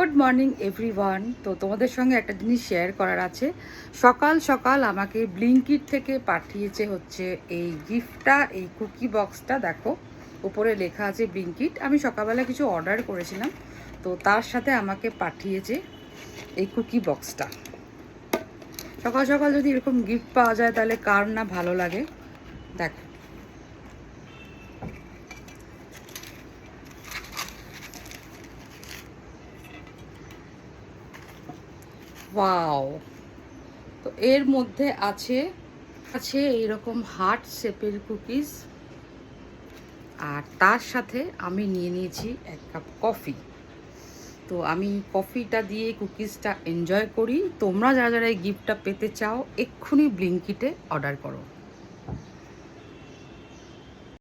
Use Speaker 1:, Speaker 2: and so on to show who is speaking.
Speaker 1: Good morning everyone. তো তোমাদের সঙ্গে একটা জিনিস শেয়ার করার আছে। সকাল সকাল আমাকে ব্লিঙ্কিট থেকে পাঠিয়েছে হচ্ছে এই গিফটটা, এই কুকি বক্সটা। দেখো উপরে লেখা আছে ব্লিঙ্কিট। আমি সকালবেলা কিছু অর্ডার করেছিলাম, তো তার সাথে আমাকে পাঠিয়েছে এই কুকি বক্সটা। সকাল সকাল যদি এরকম গিফট পাওয়া যায় তাহলে কার না ভালো লাগে। দেখো, ওয়াও! তো এর মধ্যে আছে আছে এইরকম হার্ট শেপের কুকিজ, আর তার সাথে আমি নিয়ে নিয়েছি এক কাপ কফি। তো আমি কফিটা দিয়ে কুকিজটা এনজয় করি। তোমরা যারা যারা এই গিফটটা পেতে চাও এক্ষুনি ব্লিঙ্কিটে অর্ডার করো।